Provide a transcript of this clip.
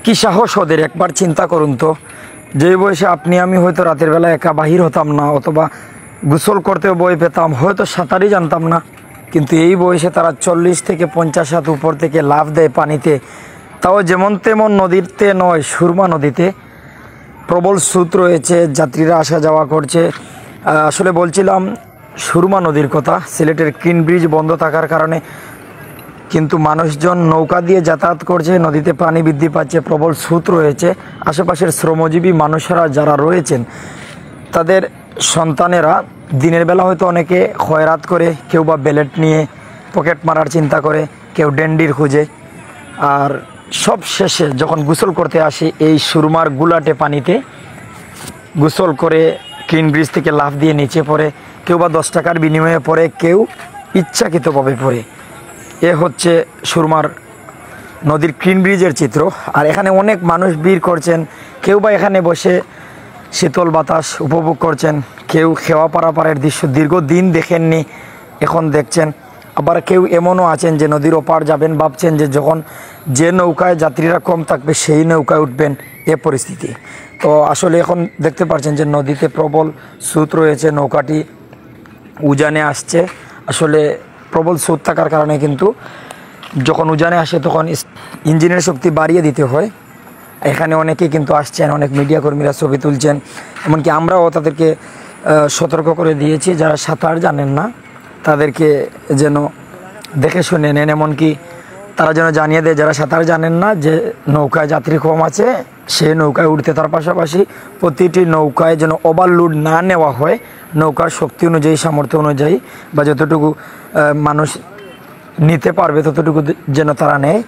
কি সাহস ওদের! একবার চিন্তা করুন তো, যে বয়সে আপনি আমি হয়তো রাতের বেলা একা বাহির হতাম না, অথবা গোসল করতেও ভয় পেতাম, হয়তো সাঁতারই জানতাম না, কিন্তু এই বয়সে তারা 40 থেকে 50 হাত উপর থেকে লাফ দেয় পানিতে, তাও যেমন তেমন নদীতে নয়, সুরমা নদীতে। প্রবল স্রোত রয়েছে, যাত্রীরা আসা যাওয়া করছে। আসলে বলছিলাম সুরমা নদীর কথা, সিলেটের ক্রিন ব্রিজ বন্ধ থাকার কারণে কিন্তু মানুষজন নৌকা দিয়ে যাতায়াত করছে, নদীতে পানি বৃদ্ধি পাচ্ছে, প্রবল স্রোত রয়েছে। আশেপাশের শ্রমজীবী মানুষেরা যারা রয়েছেন, তাদের সন্তানেরা দিনের বেলা হয়তো অনেকে খয়রাত করে, কেউ বা বেলেট নিয়ে পকেট মারার চিন্তা করে, কেউ ডেন্ডির খুঁজে। আর সব শেষে যখন গোসল করতে আসে এই সুরমার গুলাটে পানিতে গোসল করে ক্রিন ব্রিজ থেকে লাফ দিয়ে নিচে পড়ে, কেউ বা 10 টাকার বিনিময়ে পড়ে, কেউ ইচ্ছাকৃতভাবে পড়ে। এ হচ্ছে সুরমার নদীর ক্রিন ব্রিজের চিত্র। আর এখানে অনেক মানুষ ভিড় করছেন, কেউ বা এখানে বসে শীতল বাতাস উপভোগ করছেন, কেউ খেওয়া পারাপারের দৃশ্য দীর্ঘদিন দেখেননি, এখন দেখছেন। আবার কেউ এমনও আছেন যে নদীর ওপার যাবেন, ভাবছেন যে যখন যে নৌকায় যাত্রীরা কম থাকবে সেই নৌকায় উঠবেন, এ পরিস্থিতি। তো আসলে এখন দেখতে পাচ্ছেন যে নদীতে প্রবল স্রোত রয়েছে, নৌকাটি উজানে আসছে। আসলে প্রবল স্রোত থাকার কারণে কিন্তু যখন উজানে আসে তখন ইঞ্জিনের শক্তি বাড়িয়ে দিতে হয়। এখানে অনেকেই কিন্তু আসছেন, অনেক মিডিয়া কর্মীরা ছবি তুলছেন, এমনকি আমরাও তাদেরকে সতর্ক করে দিয়েছি যারা সাঁতার জানেন না তাদেরকে যেন দেখে শুনে নেন, এমনকি তারা যেন জানিয়ে দেয় যারা সাঁতার জানেন না যে নৌকায় যাত্রী কম আছে সে নৌকায় উঠতে। তার পাশাপাশি প্রতিটি নৌকায় যেন ওভারলোড না নেওয়া হয়, নৌকার শক্তি অনুযায়ী, সামর্থ্য অনুযায়ী বা যতটুকু মানুষ নিতে পারবে ততটুকু যেন তারা নেয়।